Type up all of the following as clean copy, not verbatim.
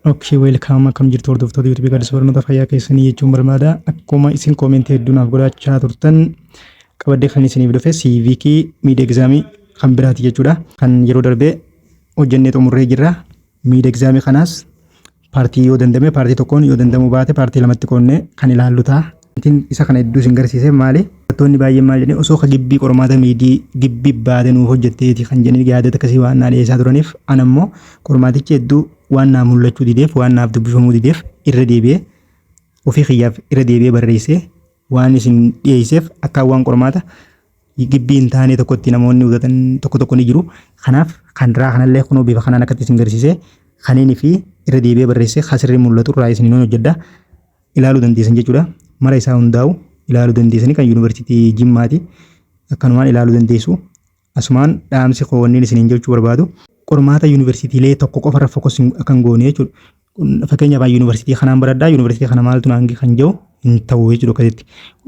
Okay, welcome akkam jirtu hordoftoota YouTube Gaaddisa Barnoota Fayyaa keessanii jechuun barbaada. Akkuma isin koomentii hedduunaaf godhachaa turtan qabaddee kan isiniif dhufe CVK mid examii kan biraati jechuudha. Kan yeroo darbee hojjennee xumurree jirra. Mid examii kanaas paartii yoo dandame paartii tokkoon yoo dandamuu baate paartii lamatti qoonnee kan ilaallu ta'a. Isa kana hedduu isin garsiise maali? Barattoonni baay'een maal jedhanii osoo gibbii qormaata miidii gibbii baate nuuf hojjetteeti kan jedhanii yaadota akkasii waan naa dhiyeessaa turaniif ana immoo qormaatichi hedduu waan naa mul'achuu dideef waan naaf dubbifamuu dideef irra deebi'ee ofii kiyyaaf irra deebi'ee barreessee waan isin dhiyeesseef akka waan qormaata gibbii hin taane tokkotti namoonni hubatan tokko ni jiru. Kanaaf kan biraa kanallee kunoo bifa kanaan akkatti isin garsiise kaniinii fi irra deebi'ee barreessee hasirri mul'atu irraa isin hojjedha ilaaluu dandeessan jechuudha. Mara isaa hundaa'u ilaaluu dandeessanii kan yuunivarsiitii Jimmaati. Akkanumaan ilaaluu dandeessu. Asumaan dhaamsi qoonniin isiniin jechuu barbaadu. Qormaata yuunivarsiitiilee tokko qofa irra fokus kan goone jechuudha. Fakkeenyaaf yuunivarsiitii kanaan baradhaa yuunivarsiitii kana maaltu naangi kan jiru hin ta'u jechuudha akkasitti.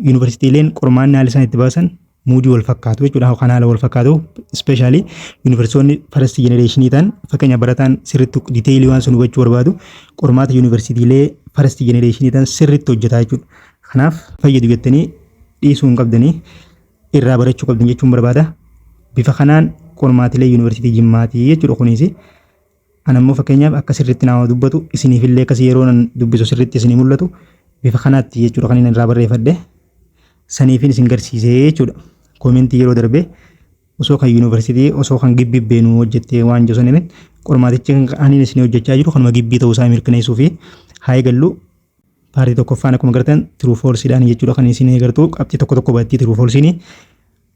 Yuunivarsiitiileen qormaanni haala isaan itti baasan muudii wal fakkaatu jechuudha. Kan haala wal fakkaatu ispeeshaalii yuunivarsiitonni first generation ta'an fakkeenyaaf barataan sirriitti diteeyilii waan sun hubachuu barbaadu qormaata yuunivarsiitiilee first generation ta'an sirriitti hojjetaa jechuudha. Kanaaf fayyadu jettanii dhiisuu hin qabdanii irraa barachuu qabdan jechuun barbaada. Bifa kanaan qormaatilee yuunivarsiitii Jimmaatii jechuudha kunis. Ana immoo fakkeenyaaf akka sirriitti nama dubbatu isiniifillee akkasii yeroo nan dubbisu sirriitti isinii mul'atu bifa kanaatti jechuudha kan inni irraa barreeffadhe. Saniifin isin garsiisee jechuudha. Koomentii yeroo darbee osoo kan yuunivarsiitii osoo kan gibbii beenuu hojjettee waan jiru saniin qormaatichi kan inni isin hojjechaa jiru kanuma gibbii ta'uu isaa mirkaneessuu fi haa eegallu. Paartii tokkoffaan akkuma gartan true false dhaan jechuudha kan isin eegartu qabxii tokko baatti true false ni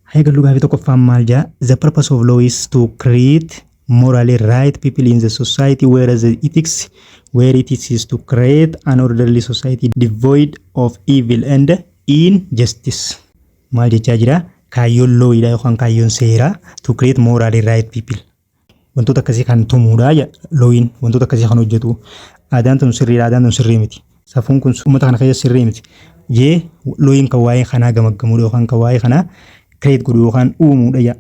haa eegallu. Gaafii tokkoffaan maal jaa the purpose of law is to create morally right people in the society whereas the ethics where it is to create an orderly society devoid of evil and injustice. Maal jechaa jira kaayyoon looyidha yookaan kaayyoon seeraa to create morally right people. Wantoota akkasii kan tumuudha looyin wantoota akkasii kan hojjetu aadaan tun sirriidha aadaan tun sirrii miti. Safuun kun uummata kana keessa sirrii miti. Jee looyin kan waa'ee kanaa gamaggamuudha yookaan kan waa'ee kanaa kireet godhu yookaan uumuudha.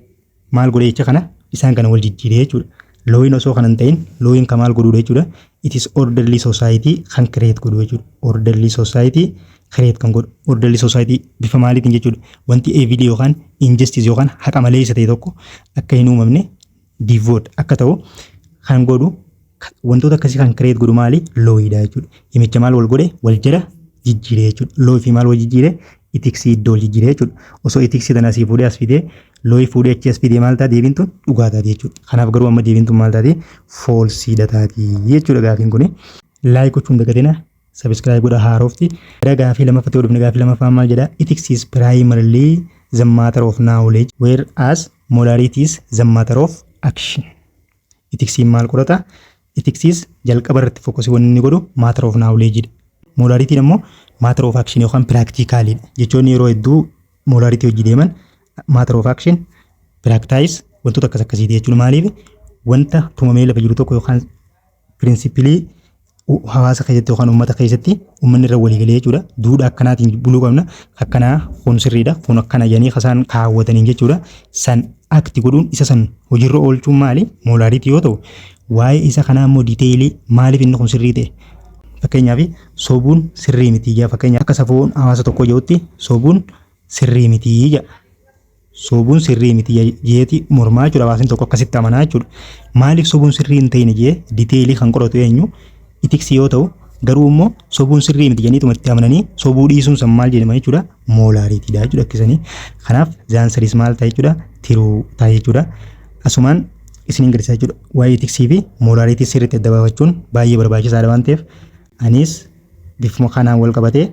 Maal godhe jecha kana isaan kana wal jijjiiree jechuudha. Looyin osoo kan hin ta'in looyin kan maal godhuudha jechuudha. It is orderly society kan kireet godhu jechuudha. Orderly society kireet kan godhu. Orderly society bifa maaliitiin jechuudha. Wanti evil yookaan injustice yookaan haqa malee isa ta'e tokko akka hin uumamne devoid akka ta'u kan godhu. Wantoota akkasii kan kireet godhu maali looyidha jechuudha. Himicha maal wal godhe wal jala jijjiiree jechuudha. Looyi fi maal wal jijjiiree itiksii iddoo wal jijjiiree jechuudha. Osoo itiksii tana asii fuudhee as fidee looyi fuudhee achi as fidee maal ta'a deebiin tun dhugaa taati jechuudha. Kanaaf garuu amma deebiin tun maal taati foolsiidha taati jechuudha gaafiin kuni. Laayik gochuun dagatina sabiskiraayib godha haarofti. Gara gaafii lammaffatti hodhufne gaafii lammaffaan maal jedha ethics is primarily the matter of knowledge whereas morality is the matter of action. Itiksiin maal qorata? Ethics jalqaba irratti fokusii wanni inni godhu matter of knowledge dha. Morality ammoo matter of action yookaan practical dha. Jechoonni yeroo hedduu morality hojii deeman matter of action practice wantoota akkasii jechuudha. Maaliif wanta tumamee lafa jiru tokko yookaan principilii hawaasa keessatti yookaan uummata keessatti uummanni irra walii galee jechuudha. Duudhaa akkanaatiin buluu qabna. Akkanaa kun sirriidha. Kun akkana jedhanii kasaan kaawwatanii jechuudha. San akti godhuun isa san hojiirra oolchuun maali? Morality yoo ta'u waa'ee isa kanaa immoo diteeyilii maaliif inni kun sirrii ta'e? Fakkeenyaaf sobuun sirrii miti jaa fakkeenyaaf akka safuun hawaasa tokko jirutti sobuun sirrii miti jaa. Sobuun sirrii miti jeeti mormaa jechuudha hawaasni tokko akkasitti amanaa jechuudha. Maaliif sobuun sirrii hin ta'in jee diteeyilii kan qoratu eenyu itiksii yoo ta'u garuu immoo sobuun sirrii miti jennii tumatti amananii sobuu dhiisuun san maal jedhama jechuudha moolaariitiidha jechuudha akkasanii. Kanaaf zaansariis maal ta'a jechuudha tiruu ta'a jechuudha. Asumaan isiniin garsiisaa jechuudha. Waa'ee itiksii fi moolaariitii sirriitti adda baafachuun baay'ee barbaachisaadha waan ta'eef anis bifuma kanaan wal qabatee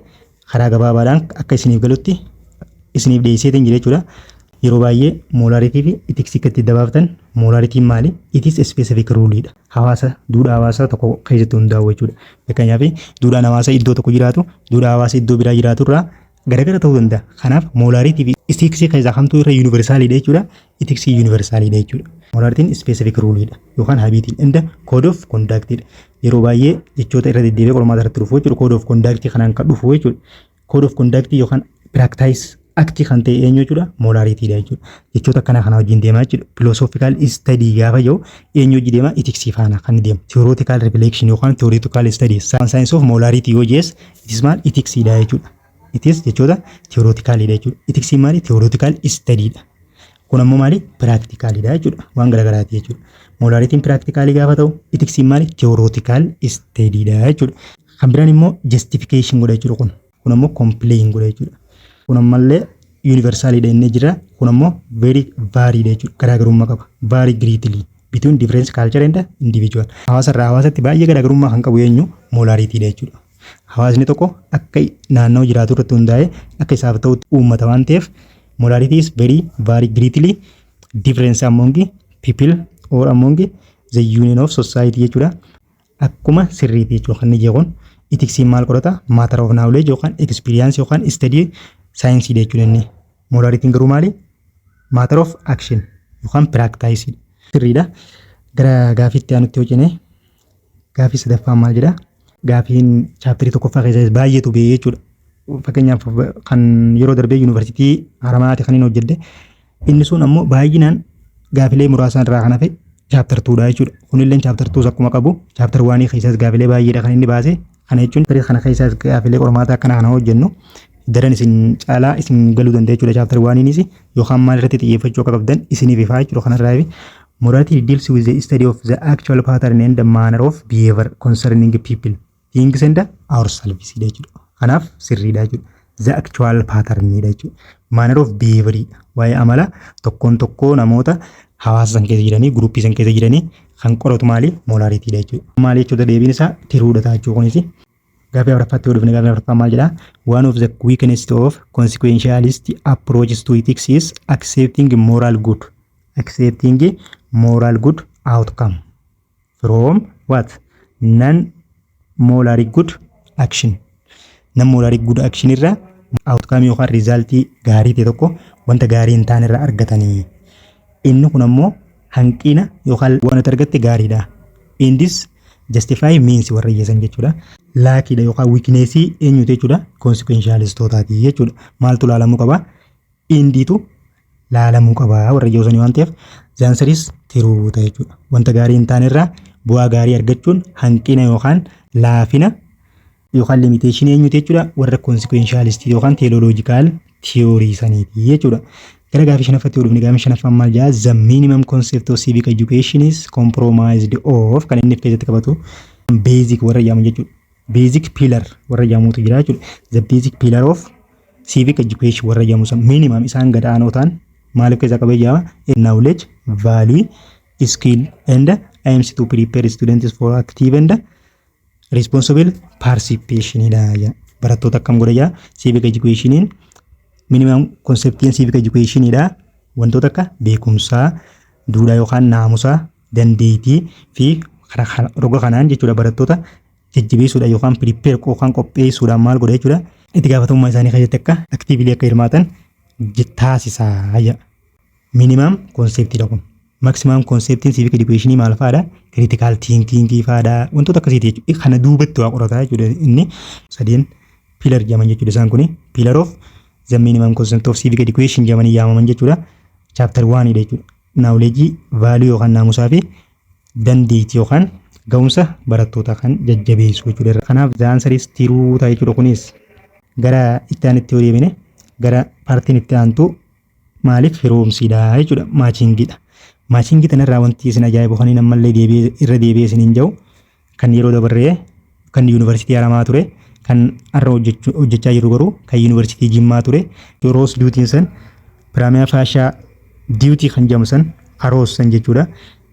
karaa gabaabaadhaan akka isiniif galutti isiniif dhiyeesseetiin jira jechuudha. Yeroo baay'ee moolaariitii fi itiksii itti adda baafatan moolaariitiin maali? It is specific rule dha. Hawaasa duudhaa hawaasa tokko keessatti hundaa'u jechuudha. Fakkeenyaaf duudhaan hawaasa iddoo tokko jiraatu duudhaa hawaasa iddoo biraa jiraatu irraa garagara ta'uu danda'a. Kanaaf moolaariitii fi itiksii keessaa kamtu irra yuuniversaalidha jechuudha. Itiksii yuuniversaalidha jechuudha. Moolaariitiin specific rule dha yookaan habiitiin inda code of conduct dha. Yeroo baay'ee jechoota irra deddeebi'ee qormaata irratti dhufu jechuudha. Code of conduct kanaan kan dhufu jechuudha. Code of conduct yookaan practice akti kan ta'e eenyu jechuudha moolaariitiidha jechuudha. Jechoota akkana kana wajjin deemaa jechuudha. Philosophical study gaafa jiru eenyu wajjin deema ethics faana kan deemu. Theoretical reflection yookaan theoretical study science of molarity yoo jees it is maal ethicsidha jechuudha. It is jechoota theoreticalidha jechuudha. Ethics maali theoretical studyidha. Kun ammoo maali practicalidha jechuudha. Waan garagaraati jechuudha. Molaritiin practicali gaafa ta'u ethics maali theoretical studyidha jechuudha. Kan biraan immoo justification godha jechuudha kun. Kun ammoo complain godha jechuudha. Kun ammallee universalidha inni jira. Kun ammoo very varied jechuudha. Garaagarummaa qaba. Very greatly between different culture and individual. Hawaasa irraa hawaasatti baay'ee garaagarummaa kan qabu eenyu molaritiidha jechuudha. Hawaasni tokko akka naannoo jiraatu irratti hundaa'ee akka isaaf ta'u uummata waan ta'eef molarity is very greatly difference among people or among the union of society jechuudha. Akkuma sirriitii jechuudha kan inni jechuun ethics maal qorata matter of knowledge yookaan experience yookaan study science jechuudha inni. Morality garuu maali matter of action yookaan practice sirriidha. Gara gaafiitti aanutti hojjenne gaafii sadaffaa maal jedha gaafiin chapterii tokkoffaa keessaa baay'eetu ba'ee jechuudha. Fakkeenyaaf kan yeroo darbee yuunivarsiitii Haramaati kan inni hojjedhe inni sun ammoo baay'inaan gaafilee muraasaan irraa kan hafe chapter 2dha jechuudha. Kunillee chapter 2 akkuma qabu chapter 1 keessaas gaafilee baay'eedha kan inni baase. Kana jechuun kana keessaas gaafilee qormaata akkana kana hojjennu daran isin caalaa isin galuu danda'a jechuudha. Chapter 1nis yookaan maal irratti xiyyeeffachuu akka qabdan isiniif ifaa jechuudha. Kanarraa morality deals with the study of the actual pattern and the manner of behavior concerning people, things and ourselves jechuudha. Kanaaf sirriidha jechuudha. The actual pattern jechuudha. Manner of behavior waa'ee amala tokkoon tokkoo namoota hawaasa san keessa jiranii gruupii san keessa jiranii kan qoratu maali molaritiidha jechuudha. Maali jechuudha deebiin isaa tiruudha jechuudha kunis. Gaafii afuraffaatti yoo dhufne gaafii afuraffaa maal jedha one of the weaknesses of consequentialist approaches to ethics is accepting moral good outcome from what non morally good action. Non morally good action irraa outcome yookaan result gaarii ta'e tokko wanta gaarii hin taane irraa argatanii. Inni kun ammoo hanqina yookaan waan argatte gaariidha. In this justify means warra iyyasan jechuudha. Laakiidha yookaan weakness eenyuuti jechuudha consequentialistootaati jechuudha. Maaltu laalamuu qaba? Indiitu laalamuu qaba warra iyyasanii waan ta'eef the answer is true jechuudha. Wanta gaarii hin taane irraa bu'aa gaarii argachuun hanqina yookaan laafina yookaan limitation eenyuuti jechuudha warra consequentialist yookaan theological theory saniiti jechuudha. Gara gaafii shanaffatti yoo dhufne gaafii shanaffaan maal jedha the minimum concept of civic education is compromised of kan inni of keessatti qabatu basic warra jedhamu jechuudha. Basic pillar warra jedhamutu jira jechuudha. The basic pillar of civic education warra jedhamu san minimum isaan gad aanoo ta'an maaliif keessa qabee jira knowledge, value, skill and aims to prepare students for active and responsible participation dha. Barattoota akkam godha jira civic education minimum concept civic education dha. Wantoota akka beekumsaa, duudhaa yookaan naamusaa, dandeettii fi roga kanaan jechuudha barattoota jajjabeessuudha yookaan prepare yookaan qopheessuudhaan maal godha jechuudha. Itti gaafatamummaa isaanii keessatti akka actively akka hirmaatan taasisaa. Minimum concept dha kun. Maximum concept civic education maal fa'aadha? Critical thinking fa'aadha. Wantoota akkasiiti jechuudha. Kana duubatti waa qorataa jechuudha. Inni sadeen pillar jedhaman jechuudha isaan kuni. Pillar of the minimum concept of civic education jedhamanii yaamaman jechuudha. Chapter 1 dha jechuudha. Knowledge, value yookaan naamusaa fi dandeettii yookaan ga'umsa barattoota kan jajjabeessu jechuudha. Kanaaf the answer is true jechuudha kunis. Gara itti aanutti yoo deebine gara paartiin itti aantu maaliif firoomsiidha jechuudha maachingidha. Maachingii tanarraa wanti isin ajaa'ibu kan ammallee irra deebi'ee isiniin jiru kan yeroo dabarree kan yuunivarsiitii Haramaa ture kan har'a hojjechaa jiru garuu kan yuunivarsiitii Jimmaa ture roos duutiin san piraamiyaa faashaa diutii kan jedhamu san karoossan jechuudha.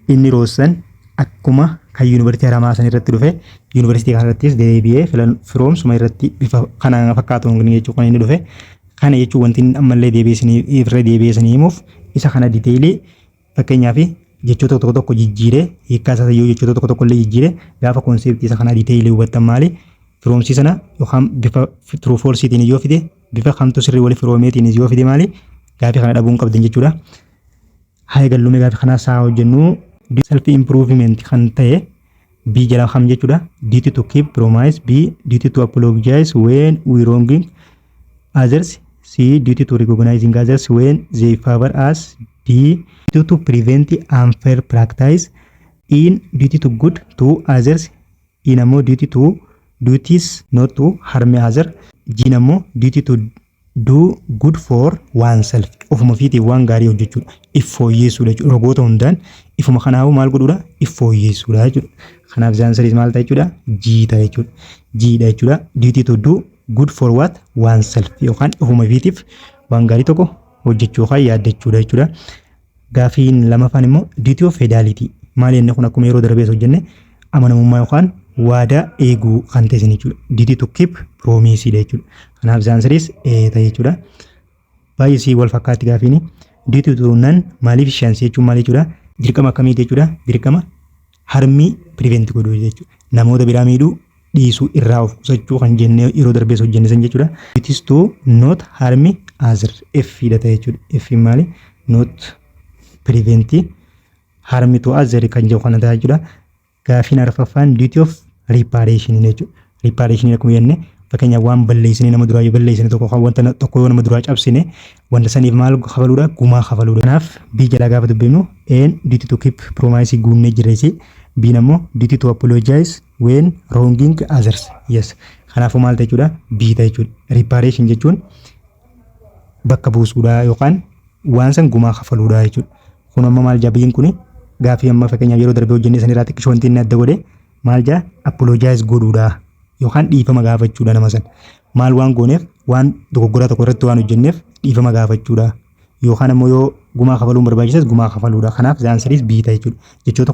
Inni roossan akkuma kan yuunivarsiitii Haramaa san irratti dhufe yuunivarsiitii kanarrattis deebi'ee firoomsuma irratti bifa kana fakkaatuun jechuudha kan inni dhufe. Kana jechuun wanti ammallee irra deebi'ee himuuf isa kana diteelii fakkeenyaaf jechoota tokko jijjiiree hiikkaa isaa yoo jechoota tokko illee jijjiiree gaafa konseptii isa kana diteelii hubattan maali firoomsii sana yookaan bifa true falseetiin yoo fide bifa kamtu sirrii wali firoomeetiin yoo fide maali gaafii kana dhabuun qabdan jechuudha. Haa eegallume gaafii kana saa hojjennu self improvement kan ta'e B jala kam jechuudha. Duty to keep promise, B duty to apologize when we wronging others, C. Duty to recognizing others when they favor us. D. Duty to prevent unfair practice. In duty to good to others. In ammoo duty to duties not to harm other. G ammoo duty to do good for oneself. Ofuma fiitiif waan gaarii hojjechuudha. If fooyyeessuudha jechuudha. Rogoota hundaan ifuma kanaafuu maal godhuudha? If fooyyeessuudha jechuudha. Kanaaf zaansariis maal ta'a jechuudha? G ta'a jechuudha. G dha jechuudha. Duty to do good for what? Oneself yookaan ofuma fiitiif waan gaarii tokko hojjechuu kan yaaddachuudha jechuudha. Gaafiin lamaffaan immoo duty of fidelity. Maal jenne kun akkuma yeroo darbees hojjenne amanamummaa yookaan waadaa eeguu kan ta'e jechuudha. Duty to keep promise dha jechuudha. Kanaaf zaansariis ta'a jechuudha. Baay'ee wal fakkaatti gaafiin duty to none maleficence jechuun maal jechuudha? Dirqama akkamiiti jechuudha? Dirqama harmii prevent godhuu jechuudha. Namoota biraa miidhuu dhiisuu irraa of qusachuu kan jenne yeroo darbees hojjenne san jechuudha. It is to not harm others. F dha ta'e jechuudha. F maali? Not prevent harm to others kan jedhu kana ta'a jechuudha. Gaafiin arfaffaan duty of reparation jechuudha. Reparation akkuma jenne fakkeenyaaf waan balleessine nama duraa yoo balleessine tokko kan wanta tokko yoo nama duraa cabsine wanta saniif maal kafaluudha? Gumaa kafaluudha. Kanaaf B jalaa gaafa dubbifnu N duty to keep promise guunnee jirreesi. B ammoo duty to apologize when wronging others. Yes. Kanaafuu maal ta'e jechuudha? B ta'e jechuudha. Reparation jechuun bakka buusuudha yookaan waan san gumaa kafaluudha jechuudha. Kun amma maal jaa biyyiin kuni gaafii amma fakkeenyaaf yeroo darbee hojjennee sanirraa xiqqoo wanti inni adda godhe maal jaa apologize godhuudha yookaan dhiifama gaafachuudha nama san. Maal waan gooneef waan dogoggora tokko irratti waan hojjenneef dhiifama gaafachuudha yookaan ammoo yoo gumaa kafaluun barbaachises gumaa kafaluudha. Kanaaf zaansariis B ta'e jechuudha. Jechoota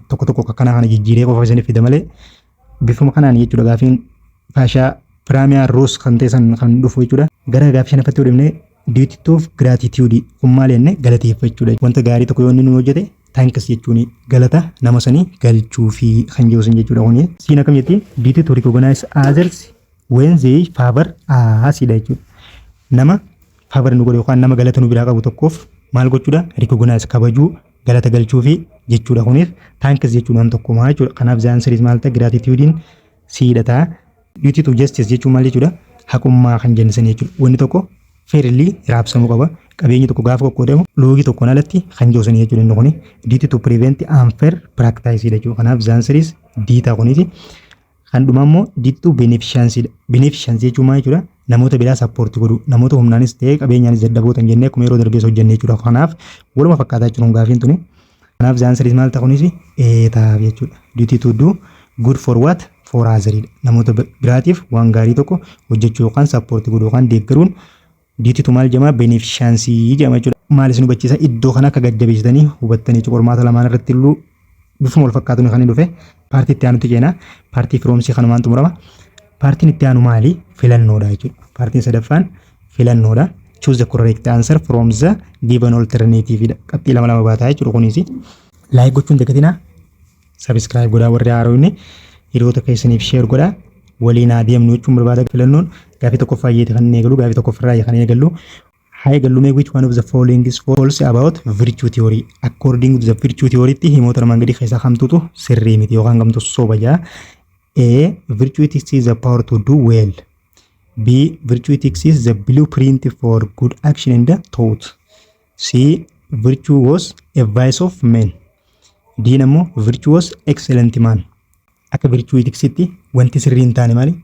tokko tokko akkana kana jijjiiree qofa isiniif fida malee bifuma kanaan jechuudha gaafiin faashaa piraamiyaar roos kan ta'e san kan dhufu jechuudha. Gara gaafii shanaffatti hodhimnee duty of gratitude kun maal jenne galateeffachuudha. Wanta gaarii tokko yoo inni nu hojjete thanks jechuun galata nama sanii galchuu fi kan jedhu jechuudha. Kuni siin akkam jetti duty to recognize others when they favor us dha jechuudha. Nama favor nu godhe yookaan nama galata nu biraa qabu tokkoof maal gochuudha? Recognize kabajuu galata galchuu fi jechuudha. Kunis thanks jechuun waan tokkuma jechuudha. Kanaaf zaansariis maal ta'a? Gratitude C dha ta'a. Duty to justice jechuun maal jechuudha? Haqummaa kan jennisan jechuudha. Wanni tokko fairly raabsamuu qaba. Qabeenyi tokko gaafa qoqqoodamu loogii tokkoon alatti kan joosan jechuudha. Inni kuni duty to prevent unfair practice jechuudha. Kanaaf zaansariis D ta'a kuniti. Kan dhumaa immoo duty to beneficence dha. Beneficence jechuun maal jechuudha? Namoota biraa support godhu. Namoota humnaanis ta'ee qabeenyaanis dadhabootan jennee akkuma yeroo darbees hojjenne jechuudha. Kanaaf waluma fakkaataa jechuudha gaafiin tuni. Kanaaf zaansariis maal ta'a kunis ta'a jechuudha. Duty to do good for what? For others dha. Namoota biraatiif waan gaarii tokko hojjechuu yookaan support godhu yookaan deeggaruun duty to maal jedhama? Beneficence jedhama jechuudha. Maal isin hubachiisa? Iddoo kana akka gad-jabeessitanii hubattanii qormaata lamaan irratti illee bifuma wal fakkaatuun kan inni dhufe paartii itti aanutti ceena. Paartii firoomsii kanumaan xumurama. Paartiin itti aanu maali? Filannoodha jechuudha. Paartiin sadaffaan filannoodha. Choose the correct answer from the given alternative dha. Qabxii lama baataa jechuudha kunis. Like gochuun dagatinaa. Subscribe godhaa warri haaroonni hiriyoota keessaniif share godhaa. Waliin adeemnu jechuun barbaada. Filannoon gaafii tokko fayyeete kan eegalu gaafii tokko firraa kan eegalu. Haa eegallu mee which one of the following is false about virtue theory? According to the virtue theory tti himoota armaan gadii keessaa kamtutu sirrii miti yookaan kamtu soba jaa. A. Virtue ethics is the power to do well. B. Virtue ethics is the blueprint for good action and thought. C. Virtue was a vice of men. D. Namo virtue was excellent man. Akka virtue ethics tti wanti sirrii hin taane maali?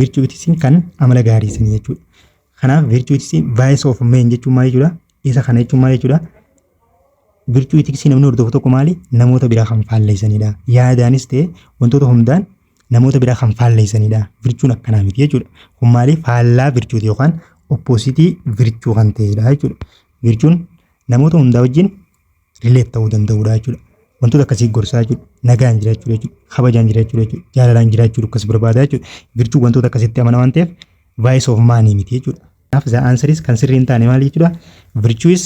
Virtue ethics kan amala gaarii sanii jechuudha. Kanaaf virtue ethics vice of men jechuun maal jechuudha? Isa kana jechuun maal jechuudha? Virtue ethics namni hordofu tokko maali? Namoota biraa kan faalleessanidha. Yaadaanis ta'e wantoota hundaan namoota biraa kan faalleessanidha. Virtuun akkanaa miti jechuudha. Kun maali? Faallaa virtuuti yookaan oppositii virtuu kan ta'edha jechuudha. Virtuun namoota hundaa wajjin relate ta'uu danda'udha jechuudha. Wantoota akkasii gorsaa jechuudha. Nagaan jiraachuu jechuudha. Kabajaan jiraachuu jechuudha. Jaalalaan jiraachuu akkas barbaada jechuudha. Virtuu wantoota akkasitti amana waan ta'eef vice of man miti jechuudha. Kanaaf the answer is kan sirrii hin taane maali jechuudha? Virtues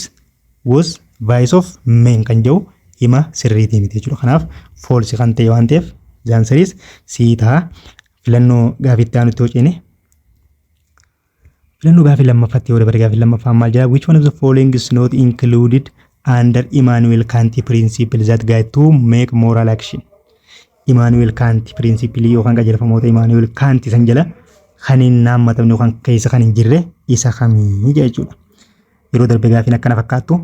was vice of men kan jedhu hima sirriitii miti jechuudha. Kanaaf false kan ta'e waan ta'eef the answer is C ta'a. Filannoo gaafii itti aanutti hojjenne. Filannoo gaafii lammaffatti yoo dabaree gaafii lammaffaan maal jedha? Which one of the following is not included under Immanuel Kant principle that guide to make moral action? Immanuel Kant principle yookaan qajeelfamoota Immanuel Kant san jala kan hin naammatamne yookaan keessa kan hin jirre isa kamii jechuudha. Yeroo darbe gaafiin akkana fakkaattu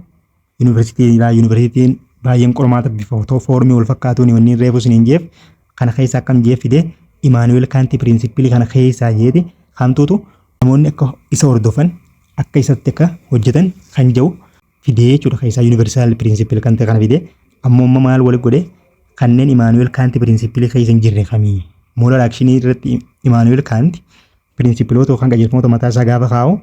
yuunivarsiitiin baay'een qormaata bifa foormii wal fakkaatuun wanni reefu isiniin jeef kana keessa akkam jeef fide Imaanuweel Kaantii pirinsipilii kana keessaa jeeti hamtuutu namoonni akka isa hordofan akka isatti akka hojjetan kan jiru fidee jechuudha. Keessaa yuunivarsaal pirinsipilii kan ta'e kana fidee ammoo maal wal godhe kanneen Imaanuweel Kaantii pirinsipilii keessa hin jirre kamii moolar aakshinii irratti Imaanuweel Kaantii pirinsipilota yookaan qajeelfamoota mataa isaa gaafa kaa'u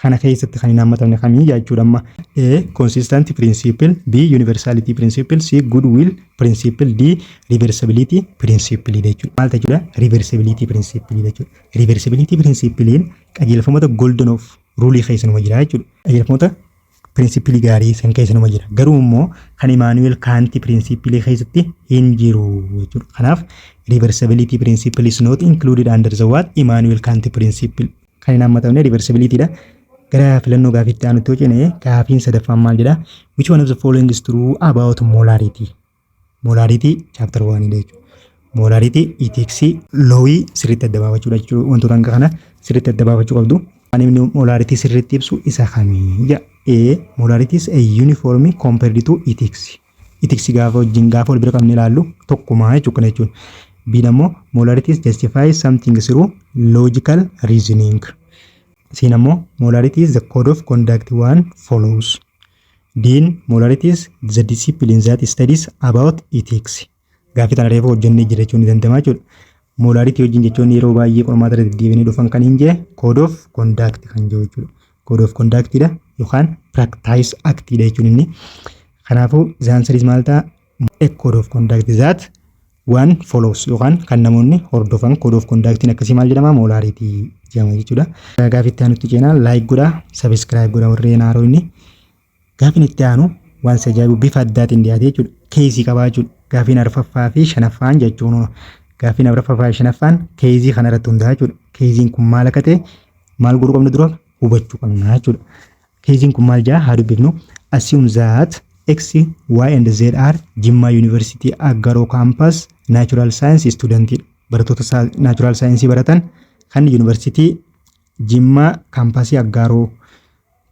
kana keessatti kan hin hammatamne kamii jechuudha. Amma A consistent principle, B universality principle, C good will principle, D reversibility principle jechuudha. Maal jechuudha? Reversibility principle jechuudha. Reversibility principlein qajeelfamoota golden of rule keessa numa jira jechuudha. Qajeelfamoota principle gaarii san keessa numa jira. Garuu immoo kan Imaanuweel Kaantii principle keessatti hin jiru jechuudha. Kanaaf reversibility principle is not included under the what Imaanuweel Kaantii principle. Kan hin hammatamne reversibility dha. Gara filannoo gaafiitti aanutti hojjenne gaafiin sadaffaan maal jedha? Which one of the following is true about molarity? Molarity chapter 1 dha jechuudha. Molarity ethics lowii sirriitti adda baafachuu jechuudha. Wantoota hanga kana sirriitti adda baafachuu qabdu. Ani molarity sirriitti ibsu isa kamii jedha. A molarity is a uniform compared to ethics. Ethics gaafa wajjin gaafa wal bira qabne ilaallu tokkuma jechuudha jechuudha. B ammoo molarity is justify something through logical reasoning. C ammoo molarity is the code of conduct one follows. D molarity is the discipline that studies about ethics. Gaafii tana reefu hojjennee jira jechuun ni danda'ama jechuudha. Molarity wajjin jechuun yeroo baay'ee qormaata irratti deebiinii dhufan kan hin jee code of conduct kan jiru jechuudha. Code of conduct dha yookaan practice act dha jechuun inni. Kanaafuu the answer is maal ta'a? A code of conduct that one follows yookaan kan namoonni hordofan code of conductiin akkasii maal jedhama? Molarity jedhama jechuudha. Gaafii itti aanutti ceenaa like godhaa, subscribe godhaa warreen haaroo inni. Gaafiin itti aanu waan ajaa'ibu bifa addaatiin dhiyaate jechuudha. Keezii qabaa jechuudha. Gaafiin arfaffaa fi shanaffaan jechuun gaafiin arfaffaa fi shanaffaan keezii kana irratti hundaa'a jechuudha. Keeziin kun maal akka ta'e maal godhuu qabna dura hubachuu qabna jechuudha. Keeziin kun maal jedha haa dubbifnu. Assume that X, Y and Z are Jimma University Aggaroo Campus Natural Science student. Barattoota Natural Science baratan kan University Jimma Campus Aggaroo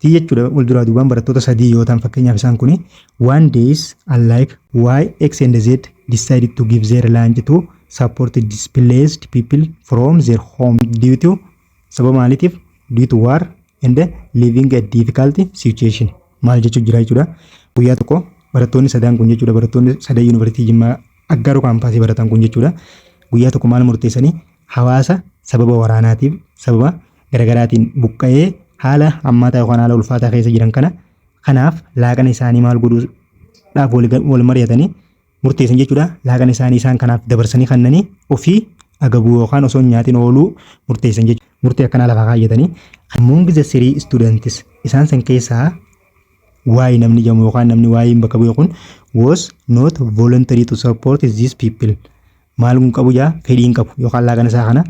jechuudha. Wal duraa duubaan barattoota sadii yoo ta'an fakkeenyaaf isaan kuni one days unlike Y, X and Z decided to give their lunch to support displaced people from their home due to sababa maaliitiif due to war and living a difficult situation. Maal jechuun jira jechuudha. Guyyaa tokko barattoonni sadaan kun jechuudha barattoonni sadii Yuunivarsiitii Jimmaa Aggaroo kaampaasii baratan kun jechuudha. Guyyaa tokko maal murteessanii hawaasa sababa waraanaatiif sababa garaagaraatiin buqqa'ee haala hammaataa yookaan haala ulfaataa keessa jiran kanaaf laaqana isaanii maal godhuudhaaf wal mari'atanii murteessan jechuudha. Laaqana isaanii isaan kanaaf dabarsanii kennanii ofii agabuu yookaan osoo nyaatiin ooluu murteessan jechuudha. Murtee akkanaa lafa kaayyatanii among the three students isaan san keessaa why namni jedhamu yookaan namni why bakka bu'e kun was not voluntary to support these people. Maal kun qabu jaa fedhii hin qabu yookaan laaqana isaa kana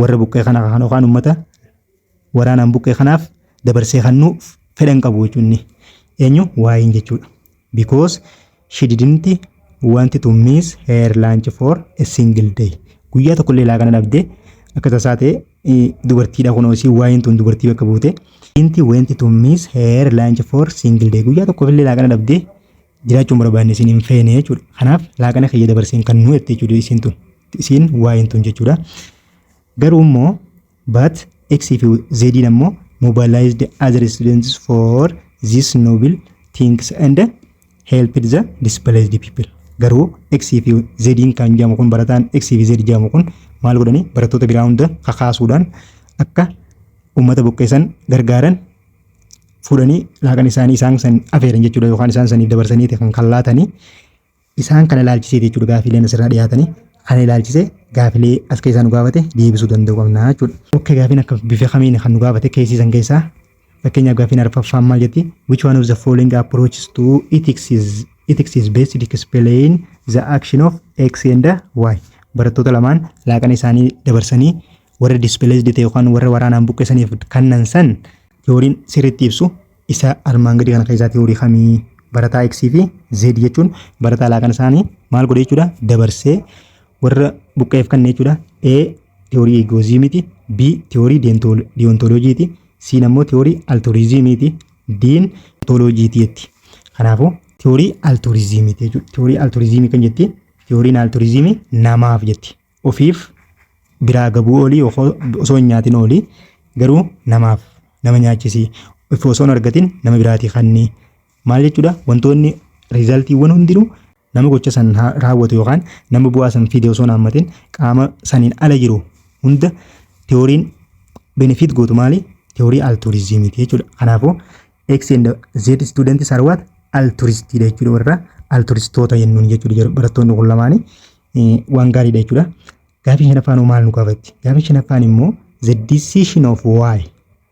warra buqqee kana yookaan uummata waraanaan buqqee kanaaf dabarsee kennuu fedhan qabu jechuun eenyu waayin jechuudha. Because she didn't want to miss her lunch for a single day. Guyyaa tokkollee laaqana dhabdee akka tasaa ta'e dubartiidha kun osii waayin tun dubartii bakka buute. Didn't want to miss her lunch for single day. Guyyaa tokkollee laaqana dhabdee jiraachuun barbaanne isin hin feene jechuudha. Kanaaf laaqana kiyya dabarseen kan nu jette jechuudha isin tun. Isin waayin tun jechuudha. Garuu immoo but X fi Z ammoo mobilized other students for these noble things and helped the displaced people. Garuu X fi Z kan jedhamu kun barataan X fi Z jedhamu kun maal godhanii barattoota biraa hunda kakaasuudhaan akka uummata buqqeessan gargaaran fuudhanii laaqana isaanii isaan san afeeran jechuudha yookaan isaan saniif dabarsanii kan laatanii isaan kana ilaalchisee jechuudha gaafiileen asirraa dhiyaatanii kan ilaalchisee gaafilee as keessaa nu gaafate deebisuu danda'u qabna jechuudha. Okkee gaafiin akka bifa kamiin kan nu gaafate keessisan keessaa fakkeenyaaf gaafiin arfaffaan maal jetti which one of the following approaches to ethics is best to explain the action of X and Y. Barattoota lamaan laaqana isaanii dabarsanii warra displaced ta'e yookaan warra waraanaan buqqeessaniif kannan san teoriin sirriitti ibsu isa armaan gadi kana keessaa teorii kamii barataa X fi Z jechuun barataa laaqana isaanii maal godhe jechuudha dabarsee warra buqqeef kanneen jechuudha. A teorii egoozii miti B tiyoorii diyoontoloojiiti. C ammoo tiyoorii altruizimiiti. D ontoloojiiti jetti. Kanaafuu tiyoorii altruizimiiti jechuudha. Tiyoorii altruizimii kan jetti tiyooriin altruizimii namaaf jetti. Ofiif biraa gabuu olii osoo hin nyaatin olii garuu namaaf nama nyaachisii. Osoo hin argatin nama biraatii kannii. Maal jechuudha? Wantoonni riizaltiiwwan hundinuu nama gocha san raawwatu yookaan nama bu'aa san fide osoo hin hammatin qaama saniin ala jiru hunda tiyooriin benefit gootu maali? Tiyoorii altruizimiiti jechuudha. Kanaafuu X and Z students are what? Altruistiidha jechuudha. Warra altruistoota jennuun jechuudha. Barattoonni kun lamaanii waan gaariidha jechuudha. Gaaffii shanaffaan maal nu gaafatti? Gaaffii shanaffaan immoo the decision of why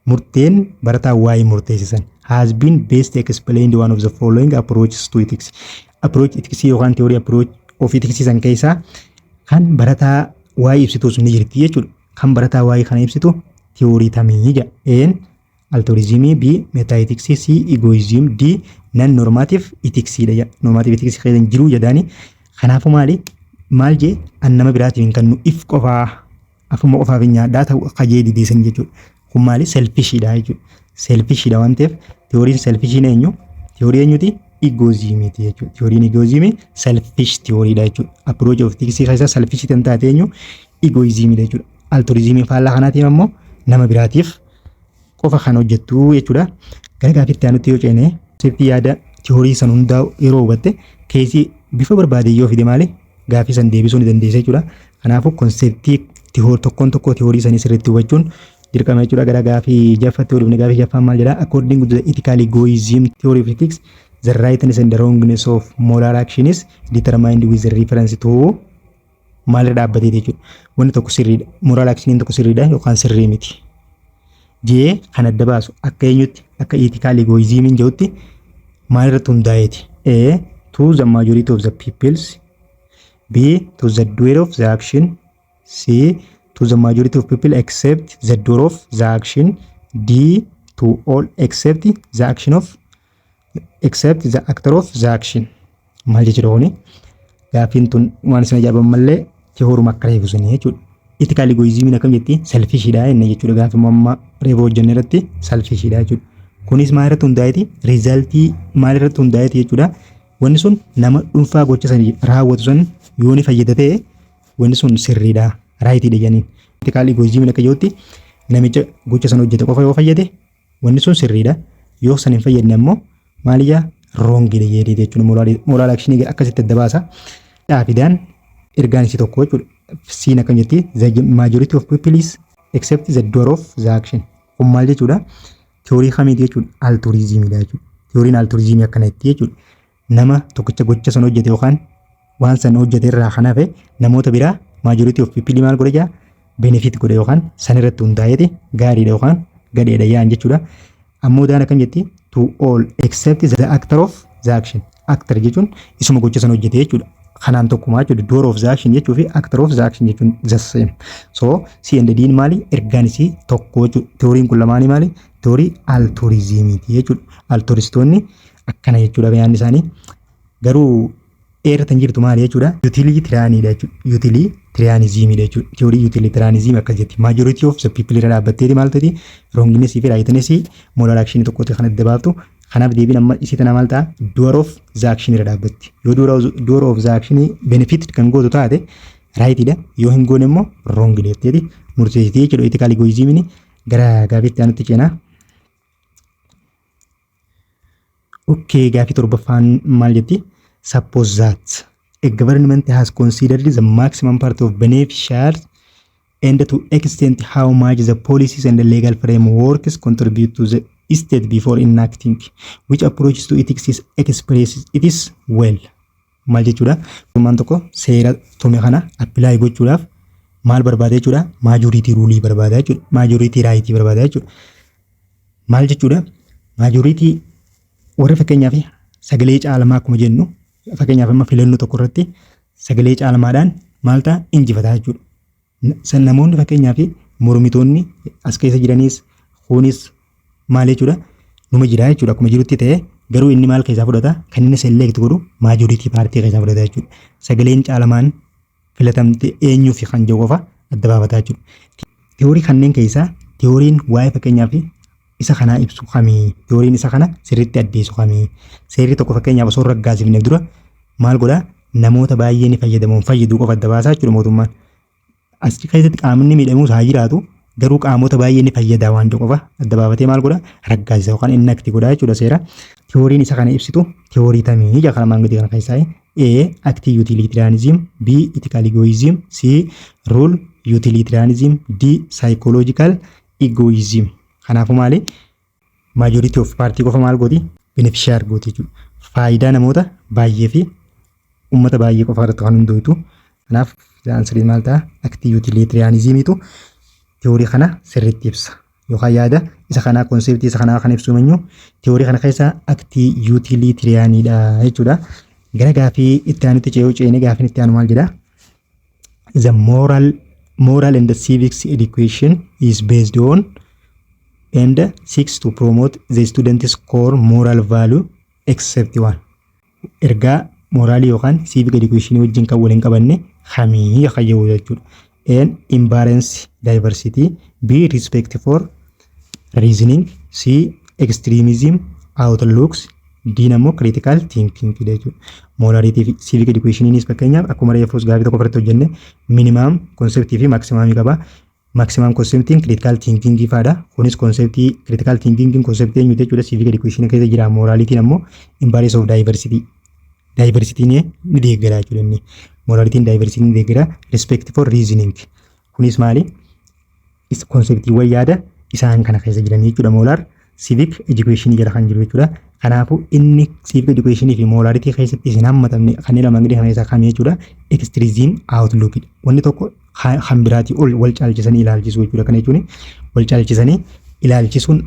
murteen barataa why murteessisan has been best explained one of the following approaches to ethics. Approach ethics yookaan theory approach of ethics san keessaa kan barataa why ibsitu sun ni jirti jechuudha. Kan barataa why kana ibsitu theory tamii jedha. A altruism, B metaethics, C egoism, D non normative ethics dha. Normative ethics keessan jiru jedhani. Kanaafuu maal jee an nama biraatiin kan nu if qofaa afuma qofaaf nyaadhaa ta'u qajee dideessan jechuudha. Kun maali? Selfishidha jechuudha. Selfishidha waan ta'eef tiyooriin selfishiin eenyu? Tiyoorii eenyuti? Egoismiti jechuudha. Tiyooriin egoismii selfish tiyooriidha jechuudha. Approach of ethics keessaa selfish kan taate eenyu? Egoismidha jechuudha. Altruismii faallaa kanaatiif ammoo nama biraatiif qofa kan hojjettu jechuudha. Gara gaaffiitti aanutti yoo ceene sirtii yaada tiyoorii san hundaa yeroo hubatte keessi bifa barbaade yoo fide maali? Gaaffii san deebisuu ni dandeessa jechuudha. Kanaafuu konseptii tokkoon tokko tiyoorii sanii sirriitti hubachuun dirqama jechuudha. Gara gaaffii jaffaatti waliin gaaffii jaffaan maal jedha? According to the ethical egoism theory of ethics, the rightness and the wrongness of moral action is determined with the reference to maal dhaabbatee jechuudha. Wanni tokko sirriidha. Moral actioniin tokko sirriidha yookaan sirrii miti. Jee kan adda baasu akka eenyutti akka ethical egoismiin jedhutti maal irratti hundaa'eeti? A to the majority of the peoples, B to the doer of the action, C to the majority of people except the doer of the action, D to all except the action of except the actor of the action. Maal jechuudha kuni? Gaaffiin tun waan isin ajaa'iban mallee tiyooruma akka reebisanii jechuudha. Ethical egoismiin akkam jetti? Selfishidha inni jechuudha. Gaaffii amma reeba hojjenne irratti selfishidha jechuudha. Kunis maal irratti hundaa'eeti? Riizaltii maal irratti hundaa'eeti jechuudha. Wanni sun nama dhuunfaa gocha san raawwatu san yoo ni fayyada ta'e wanni sun sirriidha. Raayitiidha jedhaniin. Ethical egoismiin akka jedhutti namicha gocha san hojjete qofa yoo fayyade wanni sun sirriidha. Yoo san hin fayyadne ammoo maaliyyaa wrongidha jedhee jechuudha. Moral action akkasitti adda baasa. Dhaafidaan ergaan isii tokko jechuudha. Siin akkam jetti? The majority of people is except the doer of the action. Kun maal jechuudha? Tiyoorii kamiiti jechuudha? Altruizimidha jechuudha. Tiyooriin altruizimii akkana jetti jechuudha. Nama tokkicha gocha san hojjete yookaan waan san hojjete irraa kan hafe namoota biraa majority of people maal godhe jaa? Benefit godhe yookaan san irratti hundaa'eeti gaariidha yookaan gadheedha yaan jechuudha. Ammoo daan akkam jetti? To all except the actor of the action. Actor jechuun isuma gocha san hojjete jechuudha. Kanaan tokkumaa jechuudha. Doer of the action jechuu fi actor of the action jechuun the same. So C and D maali? Ergaan isii tokko jechuudha. Tiyooriin kun lamaanii maali? Tiyoorii altruizimiiti jechuudha. Altruistoonni akkana jechuudha yaadni isaanii. Garuu eeratan jirtu maali jechuudha? Utilitarianidha jechuudha. Utilitarianismidha jechuudha. Tiyoorii utilitarianism akkas jetti. Majority of the people irra dhaabbatteeti maal ta'ti? Wrongness fi rightness moral action tokkotti kan adda baaftu. Kanaaf deebiin amma isii tana maal ta'a? Doer of the action irra dhaabbatti. Yoo doer of the action benefit kan gootu taate rightidha. Yoo hin goone immoo wrongidha jetteeti murteessiti jechuudha. Ethical egoismiin gara gaaffiitti aanutti ceenaa. Okay, gaaffii torbaffaan maal jetti? Suppose that a government has considered the maximum part of beneficiaries and to extent how much the policies and the legal frameworks contribute to the state before enacting which approaches to ethics is expressed it is well. Maal jechuudha? Uumaan tokko seera tume kana apply gochuudhaaf maal barbaada jechuudha? Majority rule barbaada jechuudha. Majority right barbaada jechuudha. Maal jechuudha? Majority warri fakkeenyaaf sagalee caalamaa akkuma jennu fakkeenyaaf amma filannoo tokko irratti sagalee caalmaadhaan maal ta'a? Injifataa jechuudha. San namoonni fakkeenyaaf mormitoonni as keessa jiranis kunis maal jechuudha? Numa jira jechuudha. Akkuma jirutti ta'e garuu inni maal keessaa fudhata? Kan inni select godhu majority party keessaa fudhata jechuudha. Sagaleen caalamaan filatamte eenyuuf kan jedhu qofa adda baafata jechuudha. Teewoorii kanneen keessaa teeworiin waa'ee fakkeenyaaf isa kanaa ibsu kamii? Teeworiin isa kana sirriitti addeessu kamii? Seerri tokko fakkeenyaaf osoo raggaasifneef dura maal godhaa? Namoota baay'ee ni fayyadamuun fayyaduu qofa adda baasaa jechuudha mootummaan. Achi keessatti qaamni miidhamuus haa jiraatu garuu qaamota baay'ee ni fayyadaa waan jedhu qofa adda baafatee maal godhaa? Raggaasisa yookaan inni akti godhaa jechuudha seera. Teeworiin isa kana ibsitu teeworii tamii jaa kana maangudii kana keessaa A. Active utilitarianism, B. Ethical egoism, C. Rule utilitarianism, D. Psychological egoism. Kanaafuu maali? Majority of party qofa maal gooti? Beneficiary gooti jechuudha. Faayidaa namoota baay'ee fi uummata baay'ee qofa irratti kan hundaa'u. Kanaaf ansariin maal ta'a? Active utilitarianismiitu teeworii kana sirriitti ibsa. Yookaan yaada isa kanaa konseptii isa kanaa kan ibsu eenyu teeworii kana keessaa active utilitarianidha jechuudha. Gara gaafii itti aanutti ce'ee gaafiin itti aanu maal jedha? The moral and the civics education is based on and seeks to promote the students' core moral value except one. Ergaa moraalii yookaan civic education wajjin kan waliin qabanne kamii akka jiru jechuudha. And embrace diversity, be respect for reasoning, C. extremism outlooks, D. nammoo critical thinking jechuudha. Morality fi civic educationinis fakkeenyaaf akkuma reefus gaafii tokko irratti hojjenne minimum conceptii fi maximum qaba. Maximum conceptiin critical thinking faadha. Kunis conceptii critical thinking conceptii eenyu jechuudha civic education keessa jira. Moralitiin ammoo embrace of diversity. Diversity ni deeggara jechuudha inni. Moralitiin diversity ni deeggara. Respect for reasoning. Kunis maali? Conceptiiwwan yaada isaan kana keessa jiran jechuudha. Moral civic education jala kan jiru jechuudha. Kanaafuu inni civic education fi morality keessatti isin hammatamne kanneen lama gadi kana keessaa kamii jechuudha? Extremism outlook. Wanni tokko kan biraatii ol wal caalchisanii ilaalchisuu jechuudha. Kana jechuun wal caalchisanii ilaalchisuun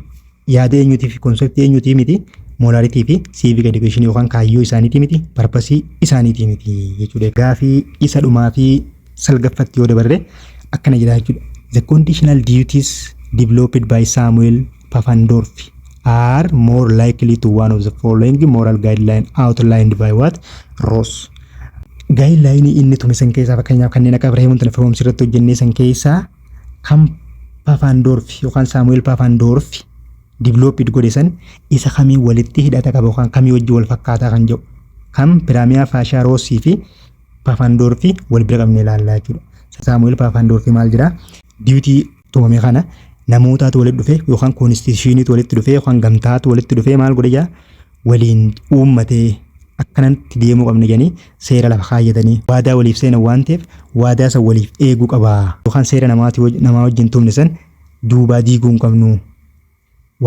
yaada eenyuutii fi konseptii eenyuutii miti. Morality fi civic education yookaan kaayyoo isaaniitii miti. Parpasii isaaniitii miti jechuudha. Gaafii isa dhumaa fi salgaffatti yoo dabarre akkana jedha jechuudha. The conditional duties developed by Samuel Pfaffendorf are more likely to one of the following moral guideline outlined by what? Ross. Guideline inni tume san keessaa fakkeenyaaf kanneen akka Abrahaam Tanfaawumsi irratti hojjennee san keessaa kan Pfaffendorf yookaan Samuel Pfaffendorf developed godhe san isa kamii walitti hidhata qaba yookaan kamii wajji wal fakkaataa kan jedhu kan Piraamiyaa Faashaa Roosii fi Pfaffendorf wal bira qabnee ilaallaa jechuudha. Samuel Pfaffendorf maal jedha? Duty tumame kana namootaatu walitti dhufe yookaan konstitushiniitu walitti dhufe yookaan gamtaatu walitti dhufe maal godhe jaa waliin uummatee akkanatti deemuu qabna jedhanii seera lafa kaayyatanii waadaa waliif seenan waan ta'eef waadaa san waliif eeguu qaba yookaan seera namaa wajjin tumne san duubaa diiguu hin qabnu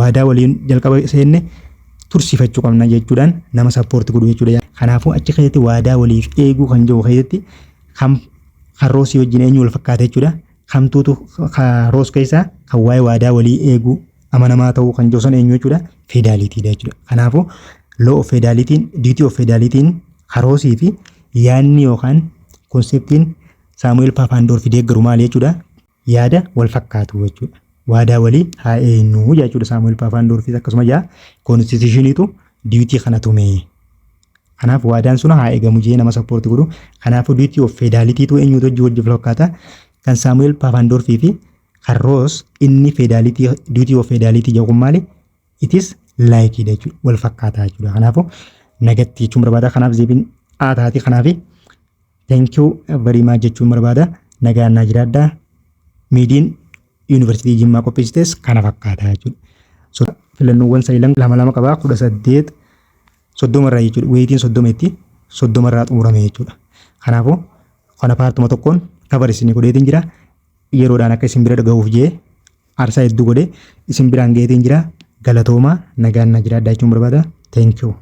waadaa waliin jalqaba seenne tursiifachuu qabna jechuudhaan nama sappoorti godhu jechuudha. Kanaafuu achi keessatti waadaa waliif eeguu kan jiru keessatti kan Roosii wajjin eenyu wal fakkaata jechuudha. Kamtuutu Roos keessaa kan waa'ee waadaa walii eeguu amanamaa ta'uu kan jiru san eenyu jechuudha? Feedaalitiidha jechuudha. Kanaafuu law of feedaalitiin duty of feedaalitiin Roosii fi yaadni yookaan konseptiin Saamu'eel Pfaffendorf deeggaru maali jechuudha? Yaada wal fakkaatu jechuudha. Waadaa walii haa eenyu jechuudha. Saamu'eel Pfaffendorf akkasuma jaa konstitushiniitu duty kana tume. Kanaaf waadaan sun haa eegamu jee nama sappoorti godhu. Kanaafuu duty of feedaalitiitu eenyutu wajji fakkaata? Kan Samuel Pfaffendorf fi kan Roos inni feedality duty of feedality jedhu maali? It is like jechuudha. Wal fakkaataa jechuudha. Kanaafuu nagatti jechuun barbaada. Kanaaf zeebiin taati kanaaf thank you very much jechuun barbaada. Nagaan naa jiraadhaa. Miidiin Yuunivarsiitii Jimmaa qopheessites kana fakkaataa jechuudha. So filannoowwan sa'ilan lama qabaa 18 30 irraa jechuudha. Weetiin 30tti 30 irraa xumurame jechuudha. Kanaafuu kana paartuma tokkoon kabarisni godheetiin jira. Yeroodhaan akka isin bira dhagahuuf jee aarsaa hedduu godhee isin biraan gaheetiin jira. Galatoomaa nagaan na jiraadhaa jechuun barbaada. Thank you.